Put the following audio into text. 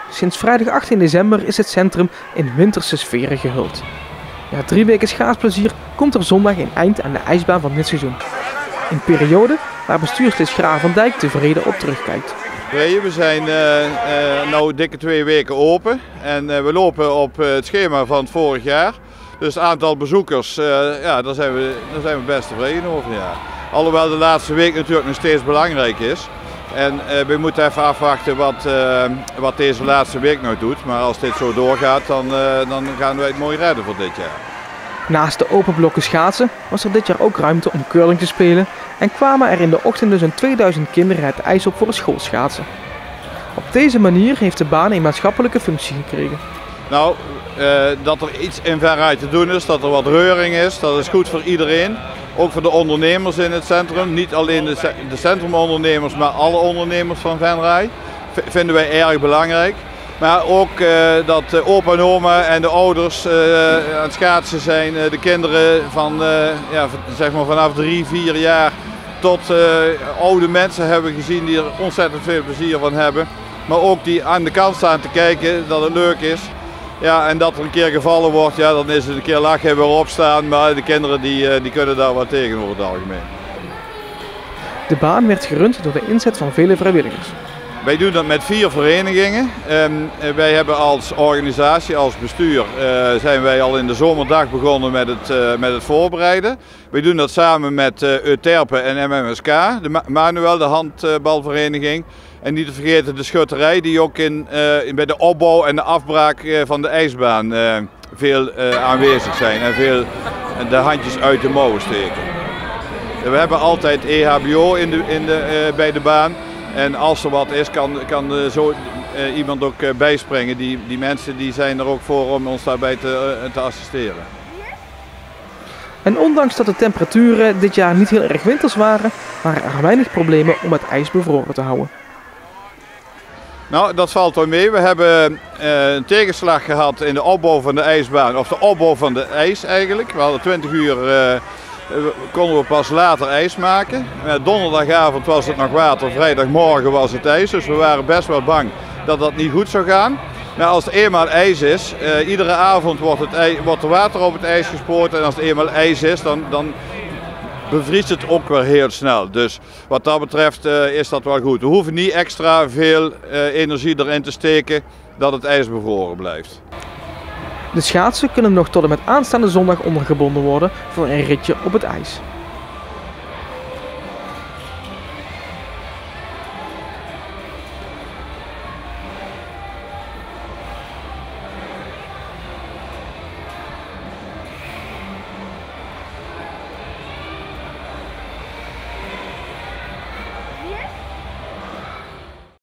Sinds vrijdag 18 december is het centrum in winterse sferen gehuld. Na 3 weken schaatsplezier komt er zondag een eind aan de ijsbaan van dit seizoen. Een periode waar bestuurslid Graaf van Dijk tevreden op terugkijkt. We zijn nu dikke 2 weken open en we lopen op het schema van vorig jaar. Dus het aantal bezoekers, daar zijn we best tevreden over. Ja. Alhoewel de laatste week natuurlijk nog steeds belangrijk is. En we moeten even afwachten wat deze laatste week nog doet. Maar als dit zo doorgaat, dan gaan wij het mooi redden voor dit jaar. Naast de open blokken schaatsen was er dit jaar ook ruimte om curling te spelen en kwamen er in de ochtend zo'n 2000 kinderen het ijs op voor het schoolschaatsen. Op deze manier heeft de baan een maatschappelijke functie gekregen. Nou, dat er iets in Venray te doen is, dat er wat reuring is, dat is goed voor iedereen. Ook voor de ondernemers in het centrum, niet alleen de centrumondernemers, maar alle ondernemers van Venray. Vinden wij erg belangrijk. Maar ook dat opa en oma en de ouders aan het schaatsen zijn, de kinderen van, zeg maar vanaf 3, 4 jaar tot oude mensen hebben gezien die er ontzettend veel plezier van hebben. Maar ook die aan de kant staan te kijken dat het leuk is. Ja, en dat er een keer gevallen wordt, ja, dan is het een keer lachen en weer opstaan, maar de kinderen die kunnen daar wat tegen over het algemeen. De baan werd gerund door de inzet van vele vrijwilligers. Wij doen dat met 4 verenigingen. Wij hebben als organisatie, als bestuur, zijn wij al in de zomerdag begonnen met het voorbereiden. Wij doen dat samen met Euterpe en MMSK, de Manuel, de handbalvereniging. En niet te vergeten de schutterij die ook bij de opbouw en de afbraak van de ijsbaan veel aanwezig zijn en veel de handjes uit de mouwen steken. We hebben altijd EHBO bij de baan. En als er wat is, kan zo iemand ook bijspringen. Die mensen die zijn er ook voor om ons daarbij te assisteren. En ondanks dat de temperaturen dit jaar niet heel erg winters waren er weinig problemen om het ijs bevroren te houden. Nou, dat valt wel mee. We hebben een tegenslag gehad in de opbouw van de ijsbaan, of de opbouw van de ijs eigenlijk. We hadden 20 uur, konden we pas later ijs maken. Donderdagavond was het nog water, vrijdagmorgen was het ijs. Dus we waren best wel bang dat dat niet goed zou gaan. Maar als het eenmaal ijs is, iedere avond wordt er water op het ijs gespoten. En als het eenmaal ijs is, dan bevriest het ook weer heel snel. Dus wat dat betreft is dat wel goed. We hoeven niet extra veel energie erin te steken dat het ijs bevroren blijft. De schaatsen kunnen nog tot en met aanstaande zondag ondergebonden worden voor een ritje op het ijs.